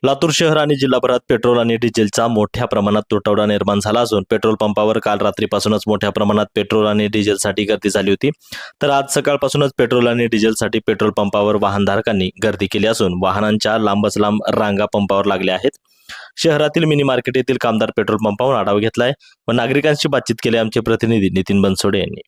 लातूर शहर आणि जिल्हाभरात पेट्रोल आणि डिझेलचा मोठ्या प्रमाणात तुटवडा निर्माण झाला असून पेट्रोल पंपावर काल रात्रीपासूनच मोठ्या प्रमाणात पेट्रोल आणि डिझेलसाठी गर्दी झाली होती. तर आज सकाळपासूनच पेट्रोल आणि डिझेलसाठी पेट्रोल पंपावर वाहनधारकांनी गर्दी केली असून वाहनांच्या लांबच लांब रांगा पंपावर लागल्या आहेत. शहरातील मिनी मार्केट येथील कामदार पेट्रोल पंपावर आढावा घेतलाय व नागरिकांशी बातचीत केली. आमचे प्रतिनिधी नितीन बनसोडे यांनी.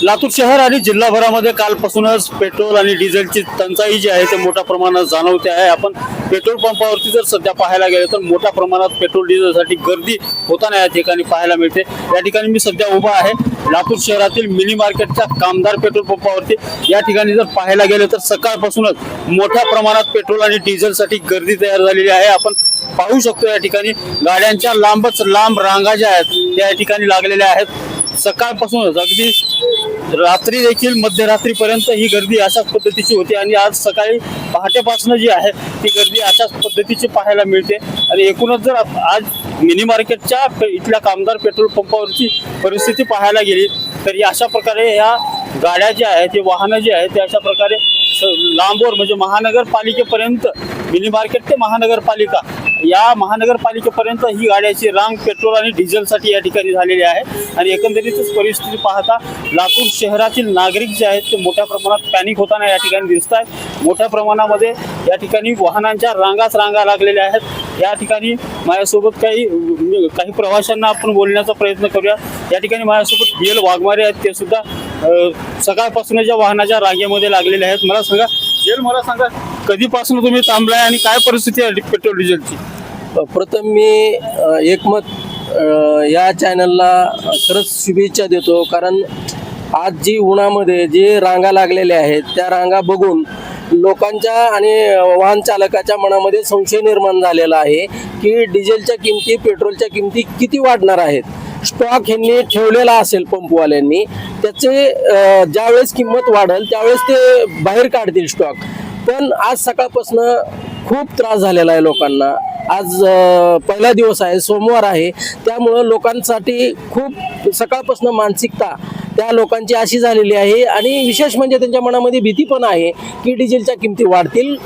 लातूर शहर आणि जिल्हाभरामध्ये कालपासूनच पेट्रोल आणि डिझेलची टंचाई जी आहे ते मोठ्या प्रमाणात जाणवते आहे. आपण पेट्रोल पंपावरती जर सध्या पाहायला गेलं तर मोठ्या प्रमाणात पेट्रोल डिझेलसाठी गर्दी होताना या ठिकाणी पाहायला मिळते. या ठिकाणी मी सध्या उभा आहे लातूर शहरातील मिनी मार्केटच्या कामदार पेट्रोल पंपावरती. या ठिकाणी जर पाहायला गेलं तर सकाळपासूनच मोठ्या प्रमाणात पेट्रोल आणि डिझेलसाठी गर्दी तयार झालेली आहे. आपण पाहू शकतो या ठिकाणी गाड्यांच्या लांबच लांब रांगा ज्या आहेत त्या या ठिकाणी लागलेल्या आहेत. सकाळपासूनच अगदी रात्री देखील मध्यरात्रीपर्यंत ही गर्दी अशाच पद्धतीची होती आणि आज सकाळी पहाटेपासून जी आहे ती गर्दी अशाच पद्धतीची पाहायला मिळते. आणि एकूणच जर आज मिनी मार्केटच्या इथल्या कामदार पेट्रोल पंपावरची परिस्थिती पाहायला गेली तर अशा प्रकारे या गाड्या ज्या आहेत ते वाहनं जी आहेत ते अशा प्रकारे लांबवर म्हणजे महानगरपालिकेपर्यंत मिनी मार्केट ते महानगरपालिका या महानगरपालिकेपर्यंत ही गाड्याची रांग पेट्रोल आणि डिझेलसाठी या ठिकाणी झालेली आहे. आणि एकंदरीतच परिस्थिती पाहता लातूर शहरातील नागरिक जे आहेत ते मोठ्या प्रमाणात पॅनिक होताना या ठिकाणी दिसत आहेत. मोठ्या प्रमाणामध्ये या ठिकाणी वाहनांच्या रांगा लागलेल्या आहेत. या ठिकाणी माझ्यासोबत काही प्रवाशांना आपण बोलण्याचा प्रयत्न करूया. या ठिकाणी माझ्यासोबत BL वाघमारे आहेत, ते सुद्धा सकाळपासून ज्या वाहनाच्या रांगेमध्ये लागलेले आहेत. मला सांगा कधीपासून तुम्ही थांबलाय आणि काय परिस्थिती आहे पेट्रोल डिझेलची? प्रथम मी एकमत या चॅनलला खरंच शुभेच्छा देतो, कारण आज जी उन्हामध्ये जे रांगा लागलेल्या आहेत त्या रांगा बघून लोकांच्या आणि वाहन चालकाच्या मनामध्ये संशय निर्माण झालेला आहे की डिझेलच्या किमती पेट्रोलच्या किमती किती वाढणार आहेत. स्टॉक ह्यांनी ठेवलेला असेल पंपवाल्यांनी, त्याचे ज्यावेळेस किंमत वाढेल त्यावेळेस ते बाहेर काढतील स्टॉक. पण आज सकाळपासून खूप त्रास झालेला आहे लोकांना. आज पहिला दिवस आहे, सोमवार आहे, त्यामुळं लोकांसाठी खूप सकाळपासून मानसिकता त्या लोकांची अशी झालेली आहे. आणि विशेष म्हणजे त्यांच्या मनामध्ये भीती पण आहे की डिझेलच्या किमती वाढतील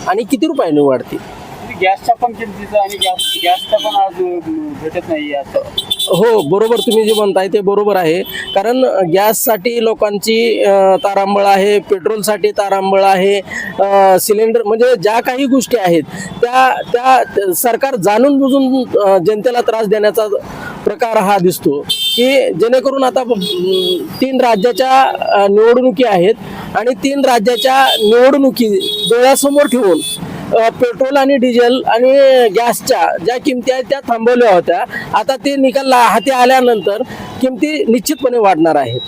आणि किती रुपयाने वाढतील. गॅसच्या पण किमतीचं आणि गॅसचा पण आज भेटत नाही असं. हो, बरोबर तुम्ही जे म्हणताय ते बरोबर आहे, कारण गॅससाठी लोकांची तारांबळ आहे, पेट्रोलसाठी तारांबळ आहे, सिलेंडर म्हणजे ज्या काही गोष्टी आहेत त्या सरकार जाणून बुजून जनतेला त्रास देण्याचा प्रकार हा दिसतो की जेणेकरून आता 3 राज्याच्या निवडणुकी आहेत आणि 3 राज्याच्या निवडणुकी डोळ्यासमोर ठेवून पेट्रोल आणि डिझेल आणि गॅसच्या ज्या किमती आहेत त्या थांबवल्या होत्या. आता ते निकाल हाती आल्यानंतर किमती निश्चितपणे वाढणार आहेत.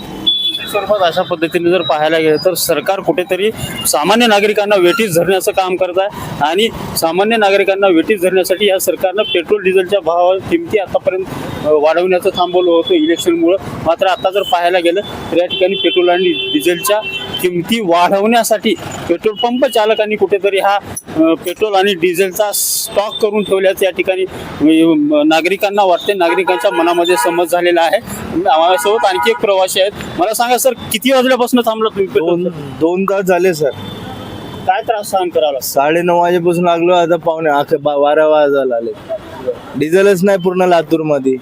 स्वरूपात अशा पद्धतीने जर पाहायला गेलं तर सरकार कुठेतरी सामान्य नागरिकांना वेठीस धरण्याचं काम करत आहे आणि सामान्य नागरिकांना वेठीस धरण्यासाठी या सरकारनं पेट्रोल डिझेलच्या किमती आतापर्यंत वाढवण्याचं थांबवलं होतं इलेक्शनमुळं. मात्र आता जर पाहायला गेलं तर या ठिकाणी पेट्रोल आणि डिझेलच्या किमती वाढवण्यासाठी पेट्रोल पंप चालकांनी कुठेतरी हा पेट्रोल आणि डिझेलचा स्टॉक करून ठेवल्याचं या ठिकाणी नागरिकांना वाटते. नागरिकांच्या मनामध्ये समज झालेला आहे. माझ्यासोबत आणखी एक प्रवासी आहेत. मला सांगा सर, किती वाजल्यापासून थांबला तुम्ही? दोन तास झाले सर. काय त्रास सहन करावा? 9:30 वाजेपासून लागलो, आता 12 वाजायला आले. डिझेलच नाही पूर्ण लातूर मध्ये.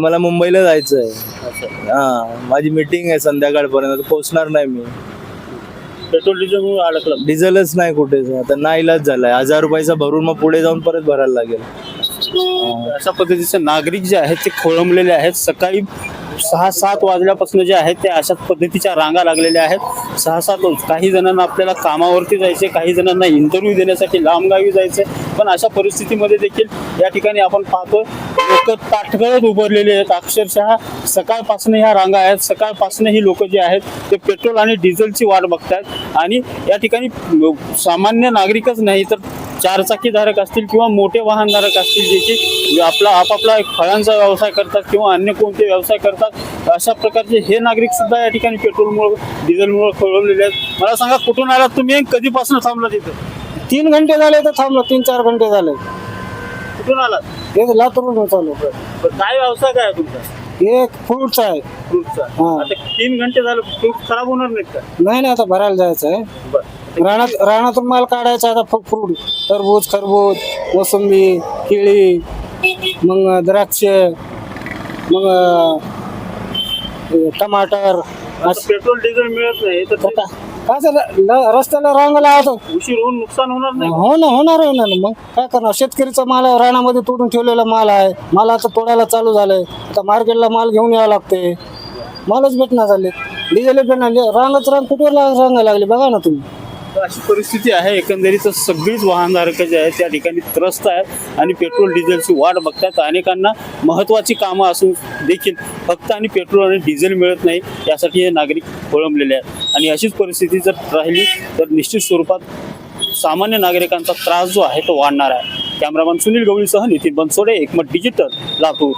मला मुंबईला जायचं आहे. माझी मीटिंग आहे संध्याकाळपर्यंत, पोहोचणार नाही मी. पेट्रोल डिझेल अडकलं, डिझेलच नाही कुठे. आता नाईलाज झालाय. 1000 रुपयाचा भरून मग पुढे जाऊन परत भरायला लागेल. अशा पद्धतीचे नागरिक जे आहेत ते खोळंबलेले आहेत. सकाळी 6-7 वाजल्यापासून जे आहेत ते अशाच पद्धतीच्या रांगा लागलेल्या आहेत. 6-7 काही जणांना आपल्याला कामावरती जायचे, काही जणांना इंटरव्ह्यू देण्यासाठी लांबगावी जायचे. पण अशा परिस्थितीमध्ये देखील या ठिकाणी आपण पाहतोय लोक ताटकळत उभारलेले आहेत. अक्षरशः सकाळपासून ह्या रांगा आहेत. सकाळपासून ही लोक जे आहेत ते पेट्रोल आणि डिझेलची वाट बघतात. आणि या ठिकाणी सामान्य नागरिकच नाही तर 4 चाकीधारक असतील किंवा मोठे वाहनधारक असतील जे की आपापला एक फळांचा व्यवसाय करतात किंवा अन्य कोणते व्यवसाय करतात, अशा प्रकारचे हे नागरिक सुद्धा या ठिकाणी पेट्रोलमुळे डिझेलमुळे खोळंबलेले आहेत. मला सांगा, कुठून आलात तुम्ही? कधीपासून थांबला तिथं? 3 घंटे झाले तर थांबलो. 3-4 घंटे झाले. कुठून आलात? हे लातूरून चालू. काय व्यवसाय काय आहे तुमचा? एक फ्रूटचा आहे. फ्रूटचा. आता 3 घंटे झाले, फ्रूट खराब होणार नाहीत का? नाही, आता भरायला जायचं आहे. बरं. रानातून माल काढायचा आता फ्रूट टरबूज खरबूज मोसंबी केळी मग द्राक्ष मग टमाटर आता पेट्रोल डिझेल मिळत नाही तर ते काय झालं रस्त्याला रांग लावतो उशीर होऊन नुकसान होणार नाही. होणार मग काय करणार शेतकरीचा माल आहे, रानामध्ये तोडून ठेवलेला माल आहे, माल आता तोडायला चालू झालंय, आता मार्केटला माल घेऊन यावं लागते, मालच भेटणार झाले, डिझेल भेटणार रांग कुठे रांगा लागली बघा ना तुम्ही. तर अशी परिस्थिती आहे. एकंदरीत सगळीच वाहनधारक जे आहेत त्या ठिकाणी त्रस्त आहेत आणि पेट्रोल डिझेलची वाट बघतात. अनेकांना महत्त्वाची कामं असून देखील फक्त आणि पेट्रोल आणि डिझेल मिळत नाही यासाठी हे नागरिक खोळंबलेले आहेत आणि अशीच परिस्थिती जर राहिली तर निश्चित स्वरूपात सामान्य नागरिकांचा त्रास जो आहे तो वाढणार आहे. कॅमेरामन सुनील गवळीसह नितीन बनसोडे, एकमत डिजिटल, लातूर.